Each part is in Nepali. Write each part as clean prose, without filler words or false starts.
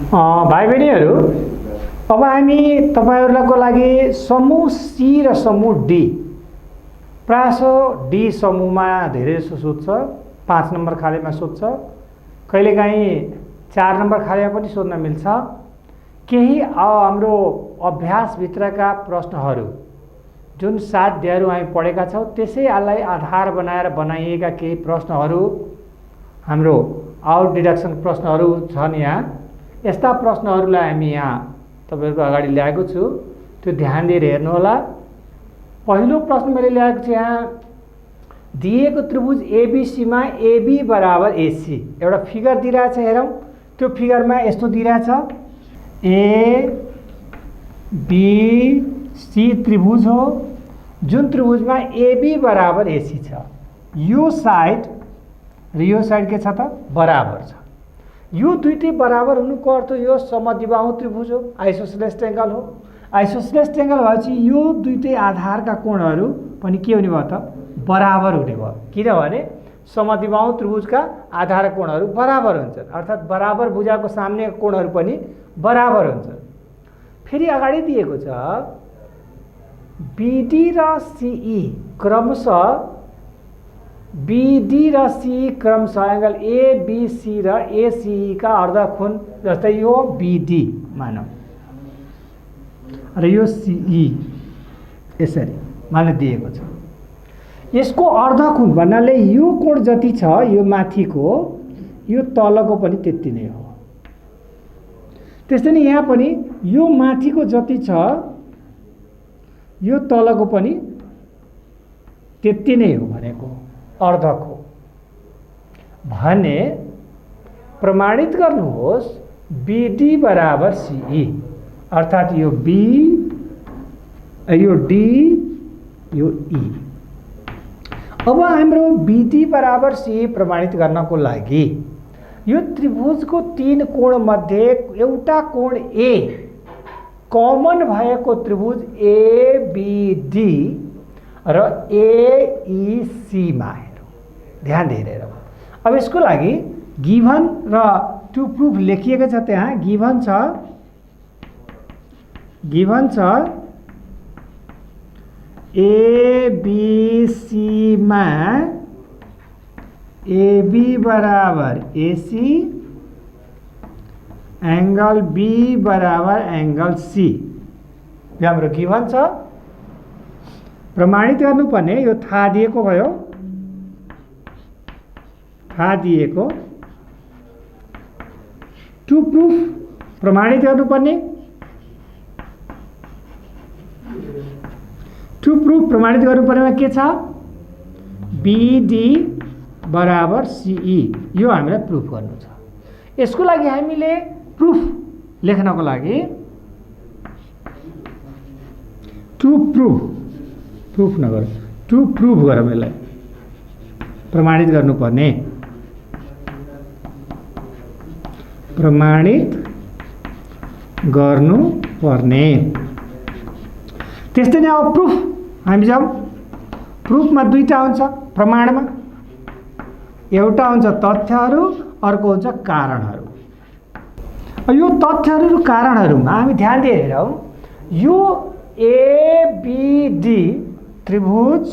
भाइ बहिनीहरू, अब हामी तपाईहरुको लागि समूह सी र समूह डी, प्रायः डी समूहमा धेरै जसो सोध्छ, 5 नम्बर खालीमा सोध्छ, कहिलेकाहीँ 4 नम्बर खालीमा पनि सोध्न मिल्छ। केही हाम्रो अभ्यासभित्रका प्रश्नहरू जुन साध्यहरू हामी पढेका छौं त्यसैलाई आधार बनाएर बनाइएका केही प्रश्नहरू हाम्रो आउट डिडक्सन प्रश्नहरू छन्। यहाँ यस्ता प्रश्नहरूलाई हामी यहाँ तपाईहरुको अगाडि ल्याएको छु, त्यो ध्यान दिएर हेर्नु होला। पहिलो प्रश्न मैले ल्याएको छु, यहाँ दिएको त्रिभुज एबीसी मा एबी बराबर एसी एउटा फिगर दिइरहेछ। हेरौं, त्यो फिगरमा यस्तो दिइरहेछ, ए बी सी त्रिभुज हो, जुन त्रिभुजमा एबी बराबर एसी छ। यो साइड र यो साइड के छ त बराबर छ। यो दुईटै बराबर हुनुको अर्थ यो समद्विबाहु त्रिभुज हो, आइसोसेलेस ट्रायंगल हो। आइसोसेलेस ट्रायंगल भएपछि यो दुईटै आधारका कोणहरू पनि के हुने भयो त बराबर हुने भयो, किनभने समद्विबाहु त्रिभुजका आधार कोणहरू बराबर हुन्छन्, अर्थात् बराबर भुजाको सामने कोणहरू पनि बराबर हुन्छन्। फेरि अगाडि दिएको छ बीडी र सीई क्रमशः बीडी र सी क्रमशः एंगल एबीसी र एसीई का अर्धकोण, जस्तै यो बीडी मानौ र यो सीई यसरी मान दिएको छ। यसको अर्धकोण भन्नाले यो कोण जति छ यो माथिको यो तलको पनि त्यति नै हो। त्यस्तै नै यहाँ पनि यो माथिको जति छ यो तलको पनि त्यति नै हो भनेको अर्धको भने प्रमाणित गर्नुहोस् बीडी बराबर सीई, अर्थात् यो बी यो डी यो ई। अब हाम्रो बीडी बराबर सीई प्रमाणित गर्नको लागि यो त्रिभुजको 3 कोण मध्ये एउटा कोण ए कमन भएको त्रिभुज एबीडी र एईसी मा हेरौं, ध्यान दिएर हेरौं। अब यसको लागि गिभन र टु प्रुफ लेखिएको छ। त्यहाँ गिभन छ एबीसी मा एबी बराबर एसी एंगल बी बराबर एंगल सी, यो हाम्रो गिभन छ। प्रमाणित गर्नुपर्ने यो थाहा दिएको भयो, थाहा दिएको टु प्रुफ प्रमाणित गर्नुपर्ने, टु प्रुफ प्रमाणित गर्नुपर्नेमा के छ बीडी बराबर सीई, यो हामीलाई प्रुफ गर्नु छ। यसको लागि हामीले प्रुफ लेख्नको लागि टु प्रुफ नगर टु प्रुफ गरौँ, यसलाई प्रमाणित गर्नुपर्ने, प्रमाणित गर्नुपर्ने। त्यस्तै नै अब प्रुफ हामी जब प्रुफमा दुईटा हुन्छ, प्रमाणमा एउटा हुन्छ तथ्यहरू, अर्को हुन्छ कारणहरू। यो तथ्यहरू र कारणहरूमा हामी ध्यान दिएर हेरौं। यो एबीडी त्रिभुज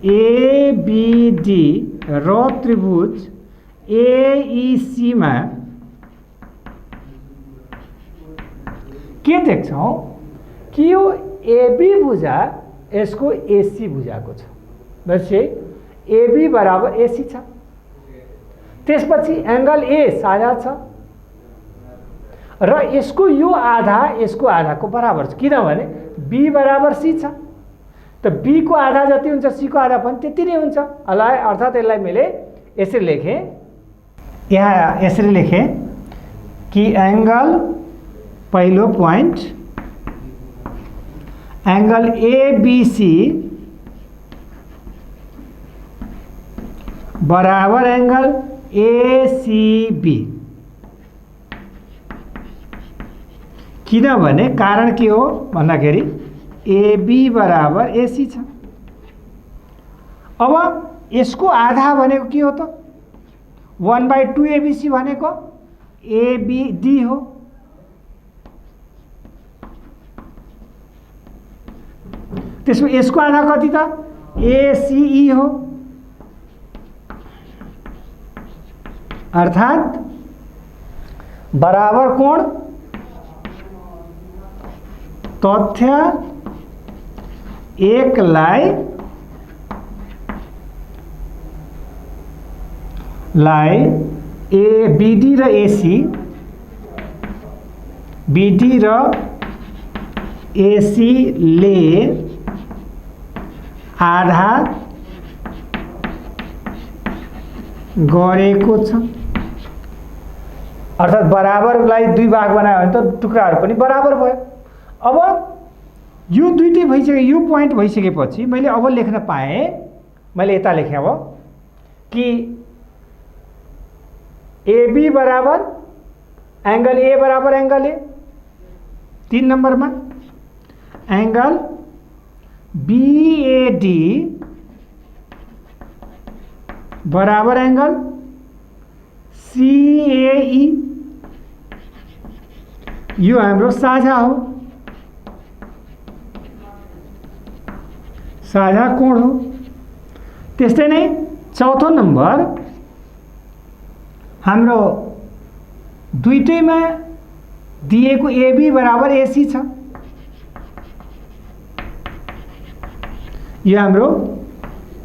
एबीडी र त्रिभुज एईसी मा के देख्छौं कि यो एबी भुजा यसको एसी भुजाको छ, भनेपछि एबी बराबर एसी छ। त्यसपछि एंगल ए साझा छ र यसको यो आधा यसको आधाको बराबर छ, किनभने बी बराबर सी छ। त बी को आधा जति हुन्छ सी को आधा पनि त्यति नै हुन्छ। अर्थात् यसलाई मैले यसरी लेखेँ, यहाँ यसरी लेखेँ कि एंगल पहिलो पोइन्ट एंगल एबीसी बराबर एंगल एसीबी, किनभने कारण के हो भन्दाखेरि एबी बराबर एसी छ। अब यसको आधा भनेको के हो त 1/2 एबीसी भनेको एबीडी हो। त्यसको यसको आधा कति त एसीई हो। अर्थात बराबर कोण तथ्य एकलाई बीडी र एसी बीडी र एसी ले आधा गरेको छ। अर्थात बराबरलाई दुई भाग बनायो भने त टुक्राहरू पनि बराबर भयो। अब यो दुईटै भइसक्यो, यो पोइन्ट भइसकेपछि मैले अब लेख्न पाएँ, मैले यता लेखेँ अब कि एबी बराबर एंगल ए बराबर एंगल ए, 3 नंबरमा एंगल बीएडी बराबर एंगल सीएई, यो हाम्रो साझा हो, साझा कोण हो। त्यस्तै नै चौथो नंबर हाम्रो दुईटैमा दिएको एबी बराबर एसी छ, यो हाम्रो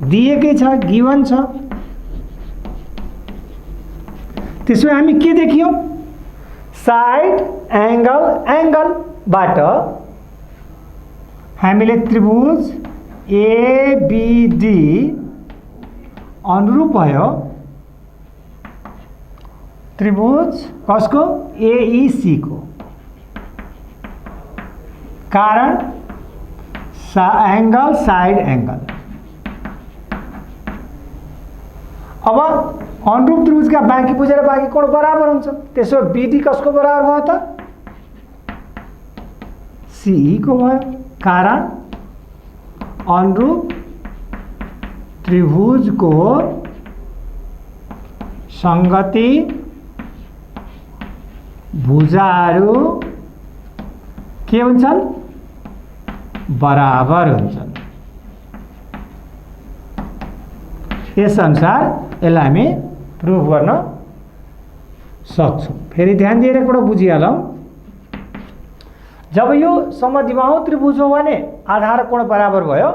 दिएकै छ, गिवन छ। त्यसमा हामी के देख्यौं, साइड एंगल एंगलबाट हामीले त्रिभुज एबीडी अनुरूप भयो त्रिभुज कसको एईसी को, कारण एंगल साइड एंगल। अब अनुरूप त्रिभुजका बाँकी भुजा र बाँकी कोण बराबर हुन्छ। त्यसो बीडी कसको बराबर भयो त सीई को भयो, कारण अनुरूप त्रिभुज को संगति भुजाहरू के हुन्छन्, बराबर हुन्छन्। यस अनुसार यसलाई हामी प्रुभ गर्न सक्छौं। फेरि ध्यान दिएर कुरा बुझिहालौं, जब यो समद्विबाहु त्रिभुज हो भने आधार कोण बराबर भयो,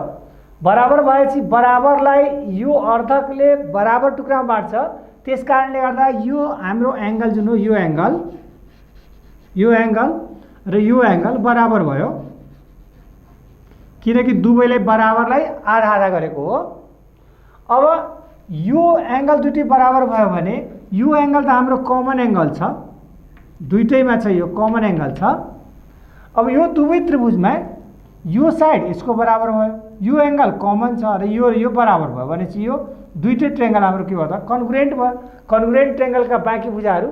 बराबर भएपछि बराबरलाई यो अर्धकले बराबर टुक्रामा बाँड्छ। त्यसकारणले गर्दा यो हाम्रो एंगल जुन हो, यो एंगल र यो एंगल बराबर भयो, किनकि दुवैले बराबरलाई आधा आधा गरेको हो। अब यो एंगल दुईटै बराबर भयो भने यो एंगल त हाम्रो कमन एंगल छ, दुईटैमा छ, यो कमन एंगल छ। अब यो दुवै त्रिभुजमा यो साइड यसको बराबर भयो, यो एंगल कमन छ र यो बराबर भयो भनेपछि यो दुईटै ट्रायंगल हाम्रो के भयो त कन्ग्रुएन्ट भयो। कन्ग्रुएन्ट ट्रायंगलका बाँकी भुजाहरू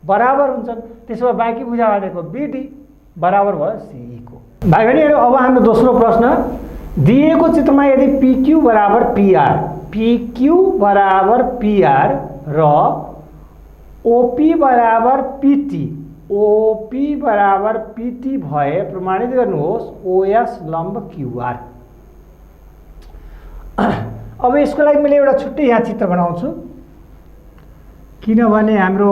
बराबर हुन्छन्। त्यसो भए बाँकी भुजा भनेको बीडी बराबर भयो सीई को। भाइ बहिनीहरु, अब हाम्रो दोस्रो प्रश्न दिएको चित्रमा यदि पीक्यू बराबर पीआर र ओपी बराबर पीटी भए प्रमाणित गर्नुहोस् ओएस लम्ब क्यूआर। अब यसको लागि मैले एउटा छुट्टै यहाँ चित्र बनाउँछु, किनभने हाम्रो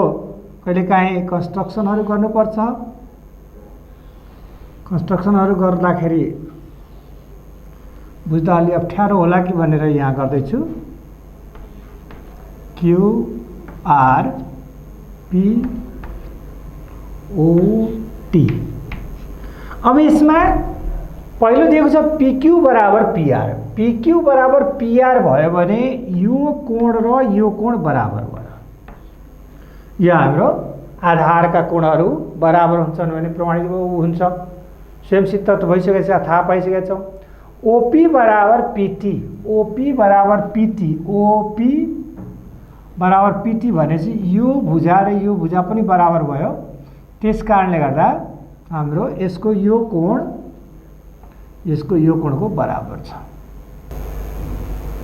कहिलेकाहीँ कन्स्ट्रक्सनहरू गर्नुपर्छ। कन्स्ट्रक्सनहरू गर्दाखेरि बुझ्दा अलि अप्ठ्यारो होला कि भनेर यहाँ गर्दैछु। QR POT. अब यसमा पहिलो दिएको छ पीक्यू बराबर पीआर भयो भने यो कोण र यो कोण बराबर भयो। यो हाम्रो आधारका कोणहरू बराबर हुन्छन् भने प्रमाणित हुन्छ। स्वयं सिद्ध त भइसकेछ, थाहा पाइसकेका छौँ। ओपी बराबर पीटी भनेपछि यो भुजा र यो भुजा पनि बराबर भयो। त्यस कारणले गर्दा हाम्रो यसको यो कोणको बराबर छ।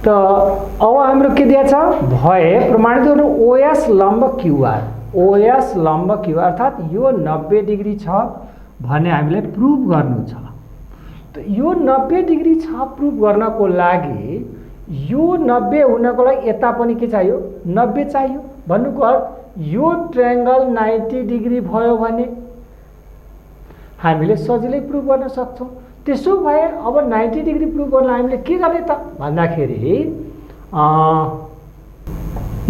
त अब हाम्रो के दिएको छ भए प्रमाणित गर्नु ओएस लम्ब क्यूआर। ओएस लम्ब क्यू अर्थात् यो 90 डिग्री छ भन्ने हामीले प्रुभ गर्नु छ। त यो 90 डिग्री छ प्रुभ गर्नको लागि यो 90 हुनको लागि यता पनि के चाहियो 90 चाहियो भन्नुको अर्थ यो ट्रायंगल 90 डिग्री भयो भने हामीले सजिलै प्रुभ गर्न सक्छौं। त्यसो भए अब 90 डिग्री प्रुभ गर्न हामीले के गर्ने त भन्दाखेरि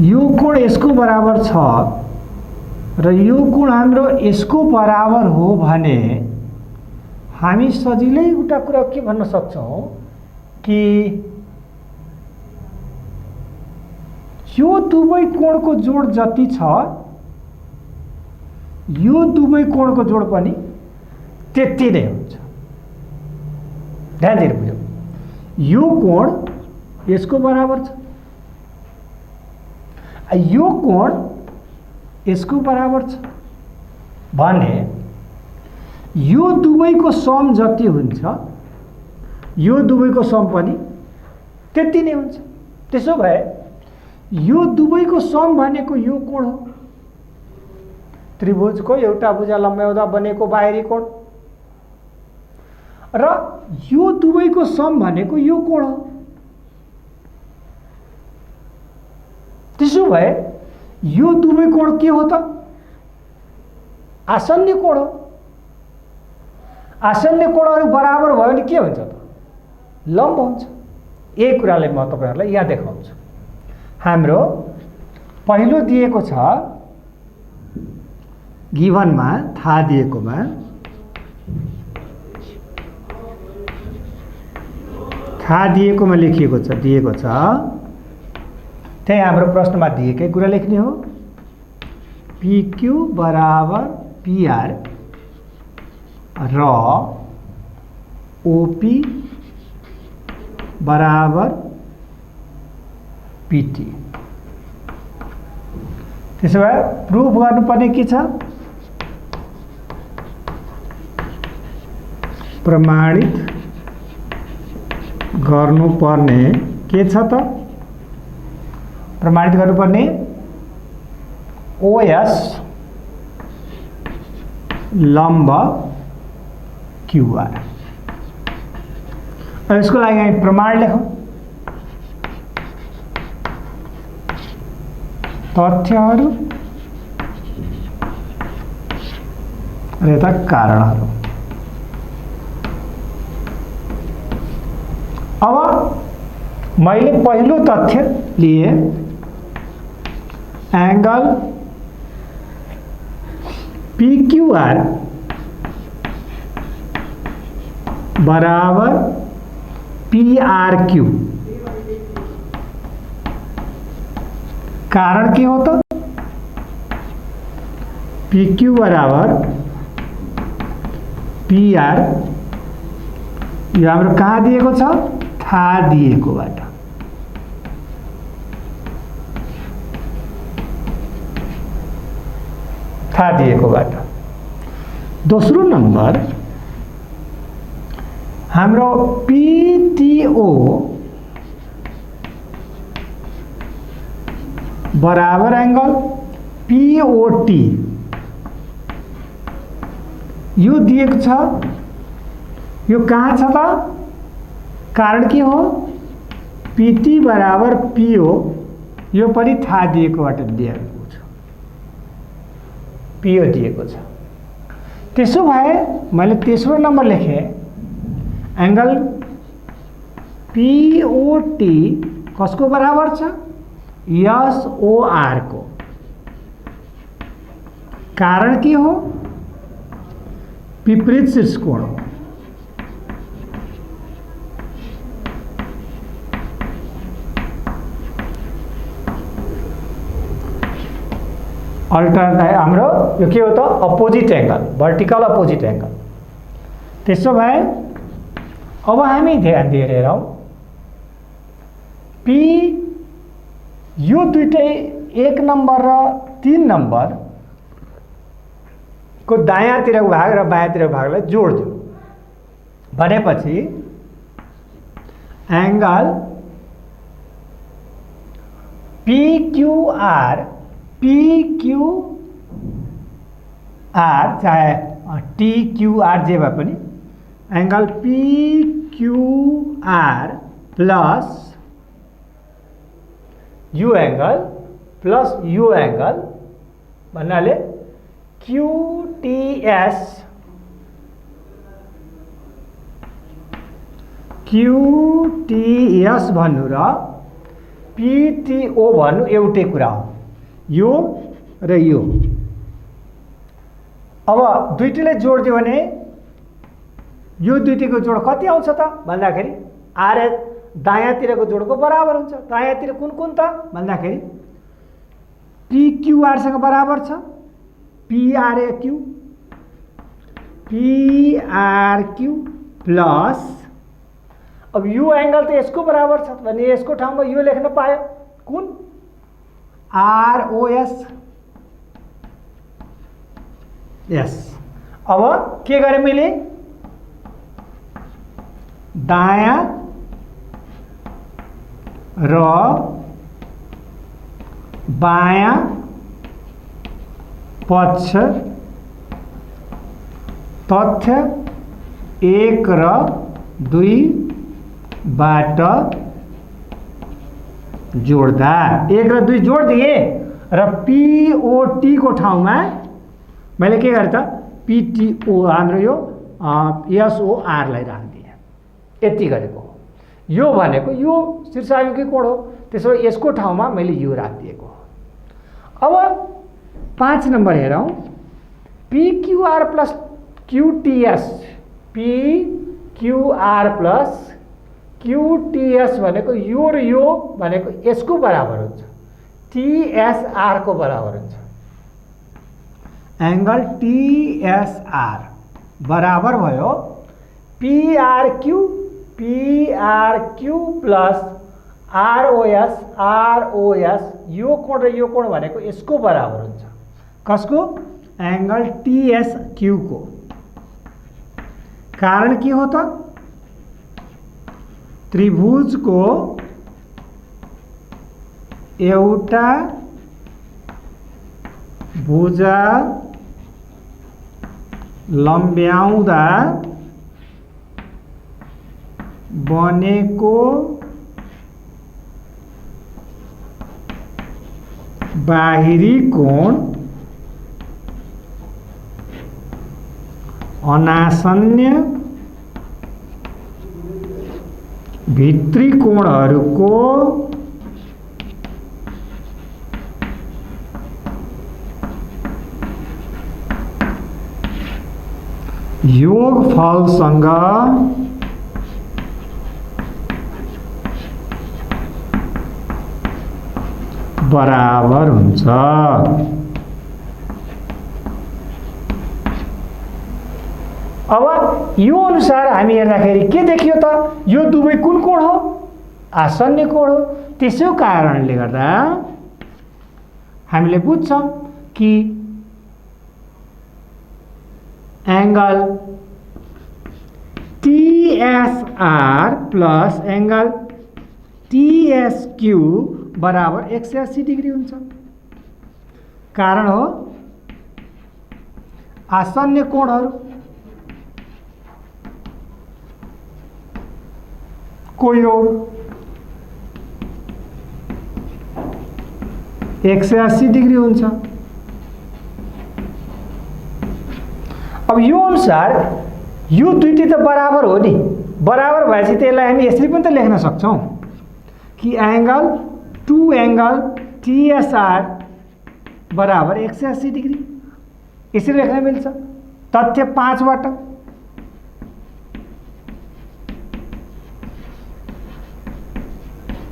यो कोण यसको बराबर छ र यो कोण हाम्रो यसको बराबर हो भने हामी सजिलै एउटा कुरा के भन्न सक्छौं कि यो दुवै कोणको जोड जति छ यो दुवै कोणको जोड पनि त्यति नै हुन्छ। ध्यान दिएर बुझ्नु, यो कोण यसको बराबर छ, यो कोण यसको बराबर छ भने यो दुवैको सम जति हुन्छ यो दुवैको सम पनि त्यति नै हुन्छ। त्यसो भए यो दुवैको सम भनेको यो कोण हो, त्रिभुजको एउटा भुजा लम्ब्याउँदा बनेको बाहिरी कोण, र यो दुवैको सम भनेको यो कोण हो। त्यसो भए यो दुवै कोण के हो त आसन्य कोण हो। आसन्य कोणहरू बराबर भयो भने के हुन्छ त लम्ब हुन्छ। यही कुरालाई म तपाईहरुलाई यहाँ देखाउँछु। हाम्रो पहिलो दिएको छ गिभनमा थाहा दिएकोमा लेखिएको छ दिएको छ त्यही हाम्रो प्रश्नमा दिएकै कुरा लेख्ने हो। PQ बराबर PR र OP बराबर PT। त्यसो भए प्रुभ गर्नुपर्ने के छ प्रमाणित गर्नुपर्ने के छ त प्रमाणित गर्नुपर्ने OS लम्ब QR। अब इसको लागि हामी प्रमाण लेखौं। तथ्यहरू र यता कारणहरू। अब मैले पहिलो तथ्य लिए एंगल PQR बराबर PRQ। कारण के हो त PQ बराबर PR यो हाम्रो कहाँ दिएको छ थाहा दिएकोबाट। दोस्रो नम्बर हाम्रो PTO बराबर एंगल POT यो दिएको छ। यो कहाँ छ त कारण के हो PT बराबर PO यो पनि थाहा दिएकोबाट दिएको छ PO दिएको छ। त्यसो भए मैले तेस्रो नम्बर लेखे एंगल POT कसको बराबर छ SOR को। कारण के हो विपरीत शीर्ष कोण हो। अल्टरनेट हाम्रो यो के हो त opposite angle vertical opposite angle. त्यसो भए अब हामी ध्यान दिएर हेरौं P यो दुईटै 1 नम्बर र 3 नम्बर को दायाँतिरको भाग र बायाँतिरको भागलाई जोड्दियो भनेपछि एंगल PQR PQR आर चाहे TQR जे भए पनि एंगल PQR प्लस यो एंगल प्लस यो एंगल भन्नाले QTS भन्नु र PTO भन्नु एउटै कुरा हो, यो र यो। अब दुईटैले जोड दियो भने यो दुईटैको जोड कति आउँछ त भन्दाखेरि RS दायाँतिरको जोडको बराबर हुन्छ। दायाँतिर कुन कुन त भन्दाखेरि PQR सँग बराबर छ PRQ प्लस अब यो एंगल त यसको बराबर छ भने यसको ठाउँमा यो लेख्न पायो कुन ROS। यस, अब के गरे मैले दायाँ र बायाँ पक्ष तथ्य 1 र 2 बाट जोड्दा 1 र 2 जोड दिए र POT को ठाउँमा मैले के गरेँ त PTO हाम्रो यो SOR लाई राखिदिएँ। यति गरेको हो। यो भनेको यो शीर्षायुगी कोण हो, त्यसो यसको ठाउँमा मैले यो राखिदिएको हो। अब 5 नम्बर हेरौँ, PQR plus QTS PQR plus QTS भनेको यो र यो भनेको यसको बराबर हुन्छ, TSR को बराबर हुन्छ। एंगल TSR बराबर भयो PRQ प्लस ROS यो कोण र यो कोण भनेको यसको बराबर हुन्छ। कसको? एंगल TSQ को। कारण के हो त त्रिभुज को एउटा भुजा लम्ब्याउँदा बनेको बाहिरी कोण अनासन्य भित्री कोणहरूको योगफलसँग बराबर हुन्छ। अब यो अनुसार हामी हेर्दाखेरि के देखियो त यो दुवै कुन कोण हो? आसन्य कोण हो। त्यसै कारणले गर्दा हामीले बुझ्छौं कि angle TSR plus angle TSQ बराबर 180 डिग्री हुन्छ। कारण हो आसन्य कोणहरू को योग 180 डिग्री हुन्छ। अब यो अनुसार यो दुईटै त बराबर हो नि, बराबर भएपछि त्यसलाई हामी यसरी पनि त लेख्न सक्छौं कि एंगल TSR बराबर 180 डिग्री यसरी लेख्न मिल्छ तथ्य 5 बाट।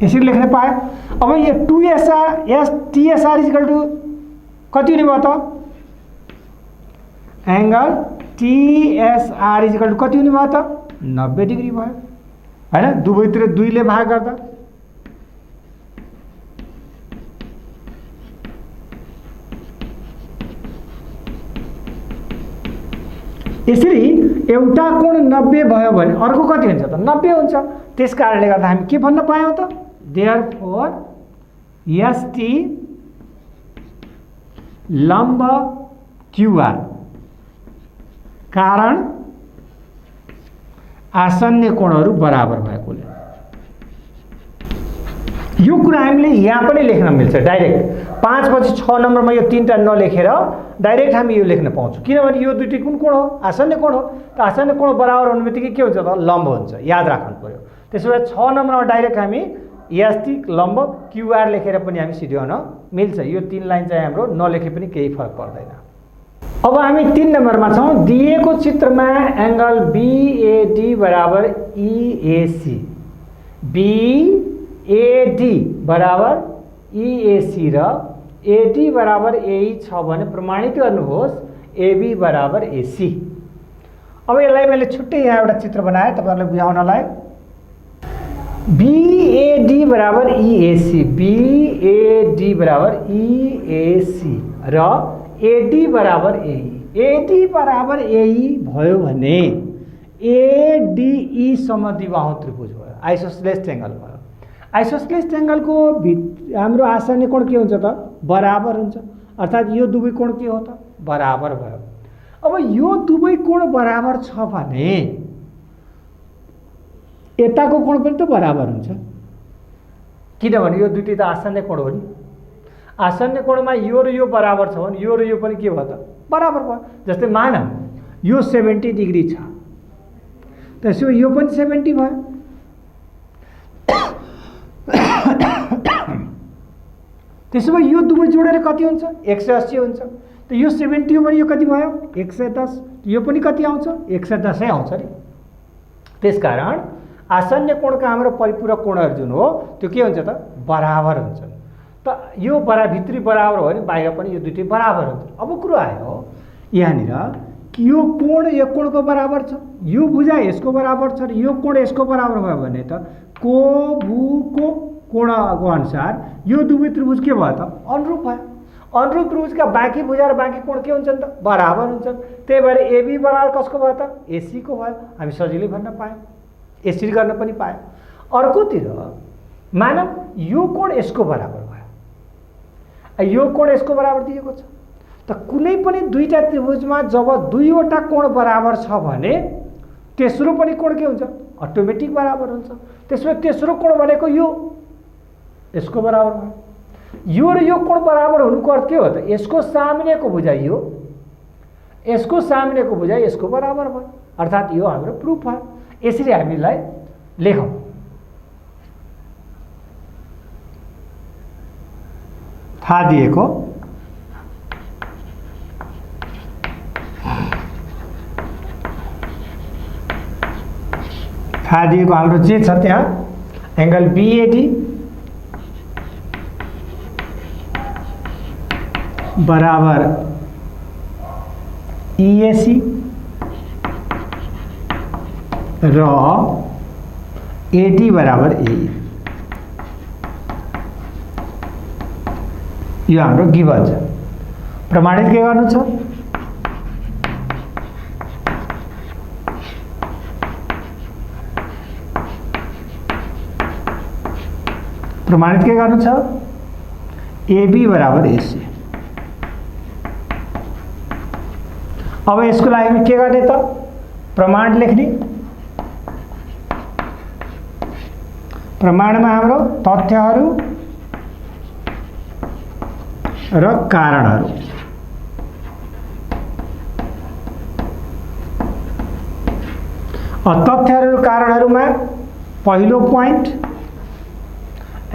यसरी लेख्न पाए। अब यो TSR इक्वल टू कति हुने भयो त? एंगल TSR इक्वल टू कति हुने भयो त? 90 डिग्री भयो हैन? दुवैतिर 2 ले भाग गर्दा यसरी एउटा कोण 90 भयो भने अर्को कति हुन्छ त? 90 हुन्छ। त्यसकारणले गर्दा हामी के भन्न पायौं त? Therefore ST लम्ब QR कारण आसन्न कोणहरू बराबर भएकोले। यो कुरा हामीले यहाँ पनि लेख्न मिल्छ डाइरेक्ट। 5 पछि 6 नम्बरमा यो 3टा नलेखेर डाइरेक्ट हामी यो लेख्न पाउँछौँ, किनभने यो दुईटी कुन कोण हो? आसन्न कोण हो। त आसन्न कोण बराबर हुने बित्तिकै के हुन्छ त? लम्ब हुन्छ। याद राख्नु पर्यो। त्यसो भए 6 नम्बरमा डाइरेक्ट हामी यास्तिक लम्ब क्युआर लेखेर पनि हामी सिध्याउन मिल्छ। यो 3 लाइन चाहिँ हाम्रो नलेखे पनि केही फरक पर्दैन। अब हामी 3 नम्बरमा छौँ। दिएको चित्रमा एंगल बीएडी बराबर ईएसी, बीएडी बराबर ईएसी र एडी बराबर एई छ भने प्रमाणित गर्नुहोस् एबी बराबर एसी। अब यसलाई मैले छुट्टै यहाँ एउटा चित्र बनाएँ तपाईहरुलाई बुझाउनलाई। बीएडी बराबर ईएसी, बीएडी बराबर ईएसी र एडी बराबर एई, एडी बराबर एई भयो भने एडीई सम्म द्विबाहु त्रिभुज भयो, आइसोसेलेस ट्रायंगल भयो। आइसोसेलेस ट्रायंगलको हाम्रो आसन्न कोण के हुन्छ त? बराबर हुन्छ। अर्थात् यो दुवै कोण के हो त? बराबर भयो। अब यो दुवै कोण बराबर छ भने यताको कोण पनि त बराबर हुन्छ, किनभने यो दुईटी त आसन्न कोण हो नि। आसन्न कोणमा यो र यो बराबर छ भने यो र यो पनि के भयो त? बराबर भयो। जस्तै मान यो 70 डिग्री छ, त्यसो यो पनि 70 भयो। त्यसो भए यो दुवै जोडेर कति हुन्छ? 180 हुन्छ। त यो 70 हो भने यो कति भयो? 110। यो पनि कति आउँछ? 110 आउँछ नि। त्यसकारण आसन्न कोणका हाम्रो परिपूरक कोणहरू जुन हो त्यो के हुन्छ त? बराबर हुन्छ। त यो भित्री बराबर हो भने बाहिर पनि यो दुईटै बराबर हुन्छ। अब कुरा आयो यहाँनिर कि यो कोण यो कोणको बराबर छ, यो भुजा यसको बराबर छ र यो कोण यसको बराबर भयो भने त को भूको कोणको अनुसार यो दुवै त्रिभुज के भयो त? अनुरूप भयो। अनुरूप त्रिभुजका बाँकी भुजा र बाँकी कोण के हुन्छन् त? बराबर हुन्छन्। त्यही भएर एबी बराबर कसको भयो त? एसी को भयो। हामी सजिलै भन्न पायौँ, यसरी गर्न पनि पायौँ। अर्कोतिर मानव यो कोण यसको बराबर भयो, यो कोण यसको बराबर दिएको छ। त कुनै पनि दुईटा त्रिभुजमा जब दुईवटा कोण बराबर छ भने तेस्रो पनि कोण के हुन्छ? अटोमेटिक बराबर हुन्छ। त्यसो भए तेस्रो कोण भनेको यो यसको बराबर भयो। यो र यो कोण बराबर हुनुको अर्थ के हो त? यसको सामुन्नेको भुजा यो, यसको सामुन्नेको भुजा यसको बराबर भयो। अर्थात् यो हाम्रो प्रुफ भयो। यसरी हामीलाई लेखौँ। थाहा दिएको हाम्रो जे छ त्यहाँ एंगल बीएडी बराबर ईएसी र एडी बराबर एई, यो हाम्रो गिभन छ। प्रमाणित के गर्नु छ? प्रमाणित के गर्नु छ? एबी बराबर एसी। अब यसको लागि हामी के गर्ने त? प्रमाण लेख्ने। प्रमाणमा हाम्रो तथ्यहरू र कारणहरू। तथ्यहरू र कारणहरूमा पहिलो पोइन्ट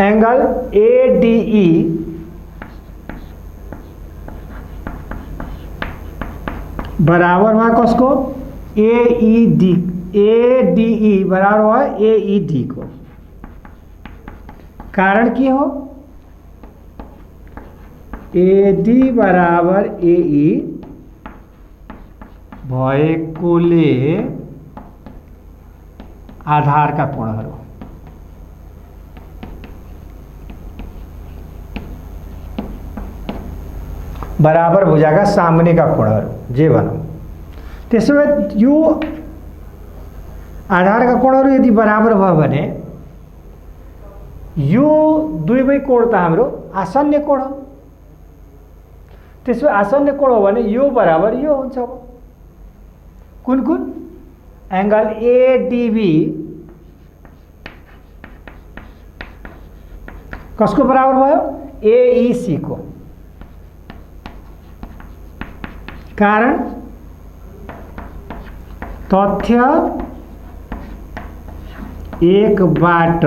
एंगल एडीई बराबर भयो कसको? एईडी, एडीई बराबर भयो एईडी को। कारण के हो? एडी बराबर एई भएकोले आधारका कोणहरू बराबर भुजाका सामुन्नेका कोणहरू जे भनौँ। त्यसो भए यो आधारका कोणहरू यदि बराबर भयो भने यो दुवै कोण त हाम्रो आसन्न कोण हो। त्यसो आसन्न कोण हो भने यो बराबर यो हुन्छ। कुन कुन एंगल एडीबी कसको बराबर भयो एईसी को। कारण तथ्य एकबाट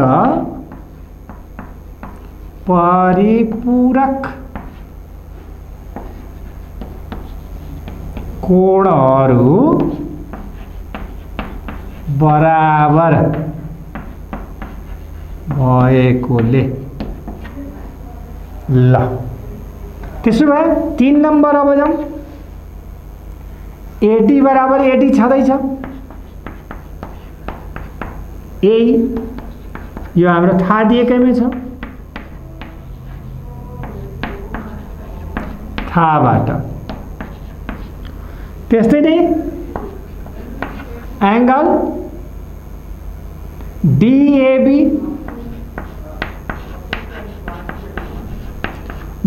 परिपूरक कोणहरू बराबर भएकोले। ल त्यसो भए 3 नम्बर अब जाउँ। एडी बराबर एडी छँदैछ, यही यो हाम्रो थाहा दिएकैमै छ। थाहाबाट त्यस्तै नै एंगल डीएबी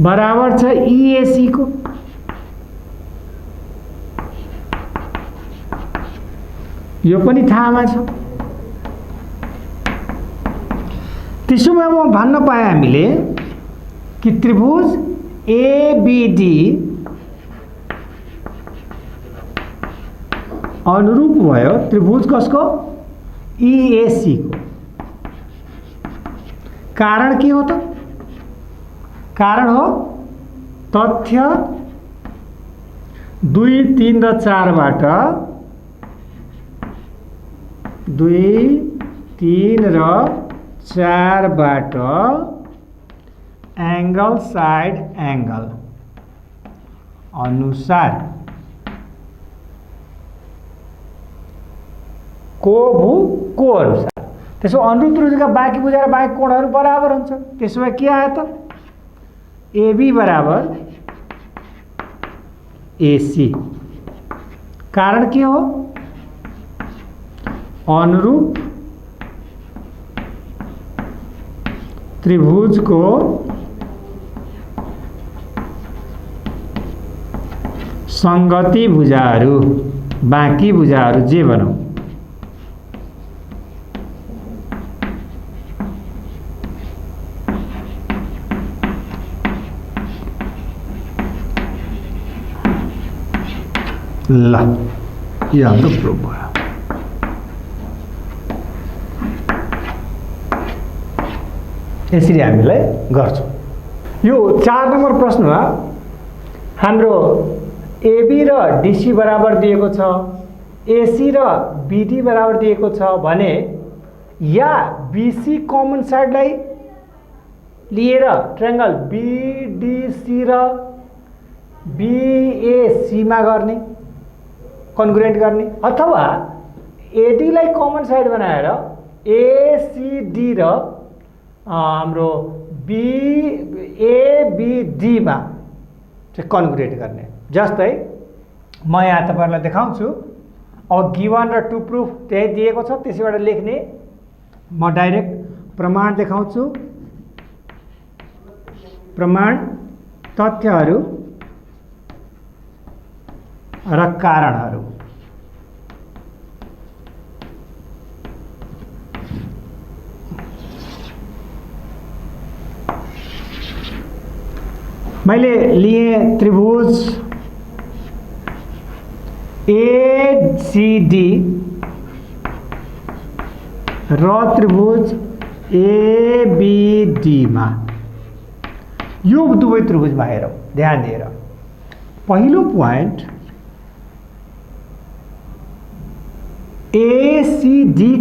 बराबर छ ईएसी को। यो पनि थाहामा छ। त्यसो भए म भन्न पाएँ हामीले कि त्रिभुज एबीडी अनुरूप भयो त्रिभुज कसको ईएसी को। कारण के हो त? कारण हो तथ्य 2, 3 र 4 बाट 2, 3 र 4 बाट एंगल साइड एंगल अनुसार को अनुसार त्यसो अनुरूप त्रिभुजका बाँकी भुजा र बाँकी कोणहरू बराबर हुन्छ। त्यसो भए के आयो त? एबी बराबर एसी। कारण के हो? अनुरूप त्रिभुज को संगति भुजाहरू बाँकी भुजाहरू जे भनौं ल यो हाम्रो प्रुफ भयो। यसरी हामीलाई गर्छौं। यो 4 नम्बर प्रश्नमा हाम्रो एबी र डीसी बराबर दिएको छ, एसी र बीडी बराबर दिएको छ भने या बीसी कमन साइडलाई लिएर ट्रायंगल बीडीसी र बीएसी मा गर्ने कन्ग्रुएन्ट गर्ने, अथवा एडी लाई कमन साइड बनाएर एसीडी र हाम्रो बीएबीडी मा चाहिँ कन्ग्रुएट गर्ने। जस्तै म यहाँ तपाईहरुलाई देखाउँछु। अब गिवन र टु प्रुफ त्यही दिएको छ, त्यसैबाट लेख्ने। म डाइरेक्ट प्रमाण देखाउँछु। प्रमाण तथ्यहरू र कारणहरू। मैले लिए त्रिभुज एसीडी र त्रिभुज एबीडी मा यो दुवै त्रिभुजमा हेरौं ध्यान दिएर। पहिलो प्वाइन्ट एसीडी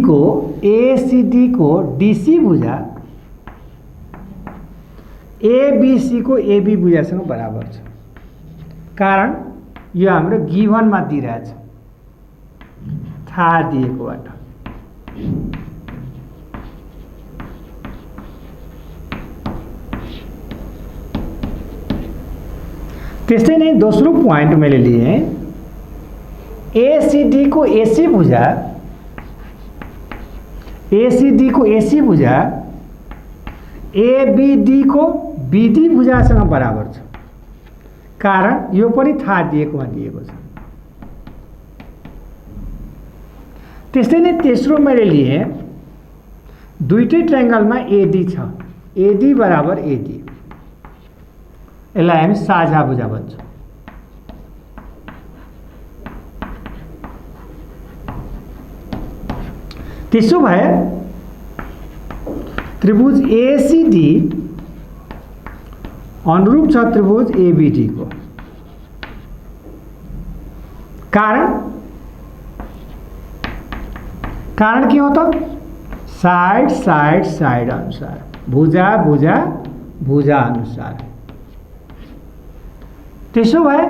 को डीसी भुजा एबीसी को एबी भुजासँग बराबर छ। कारण यो हाम्रो गिभनमा दिइरहेछ, थाहा दिएकोबाट। त्यस्तै नै दोस्रो प्वाइन्ट मैले लिए एसीडी को एसी भुजा एबीडी को बीडी भुजासँग बराबर छ। कारण यो पनि थाहा दिएकोमा दिएको छ। त्यस्तै नै तेस्रो मैले लिए दुईटै ट्रायंगलमा एडी छ, एडी बराबर एडी, यसलाई हामी साझा भुजा भन्छौँ। त्यसो भए त्रिभुज एसीडी अनुरूप छ त्रिभुज एबीडी को। कारण के हो त? साइड साइड साइड अनुसार, भुजा भुजा भुजा अनुसार। त्यसो भए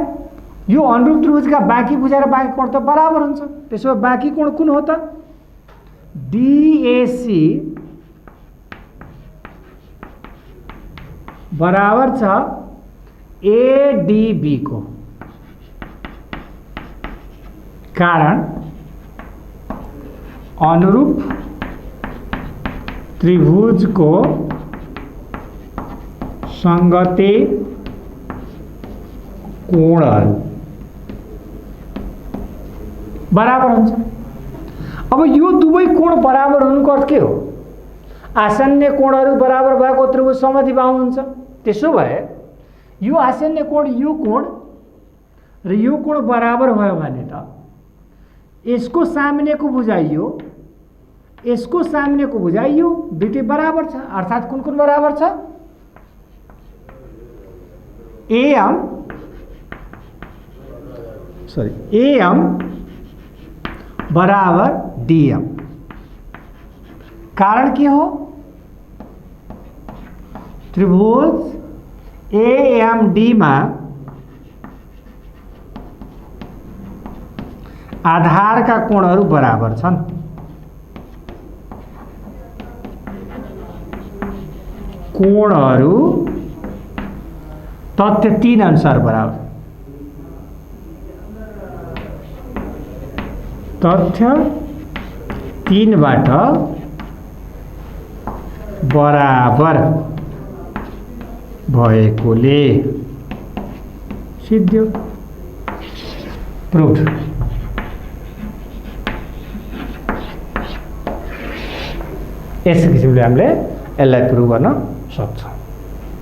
यो अनुरूप त्रिभुजका बाँकी भुजा र बाँकी कोण त बराबर हुन्छ। त्यसो भए बाँकी कोण कुन हो त? डीएसी बराबर छ एडीबी को। कारण अनुरूप त्रिभुज को संगते कोणहरु बराबर हुन्छ। अब यो दुवै कोण बराबर हुनुको अर्थ के हो? आसन्य कोणहरु बराबर भएको त्रिभुज समद्विबाहु हुन्छ। त्यसो भए यो आसन्य कोण यो कोण र यो कोण बराबर भयो भने त यसको सामुन्नेको भुजा यो, यसको सामुन्नेको भुजा यो, दुईटै बराबर छ। अर्थात कुन कुन बराबर छ? एएम बराबर डीएम। कारण के हो? त्रिभुज एएमडी में आधार का कोणहरु बराबर छन्। कोणहरु तथ्य 3 अनुसार बराबर। तथ्य 3 बाट बराबर भएकोले सिद्धियो, प्रुभ। यस किसिमले हामीले यसलाई प्रुभ गर्न सक्छौं।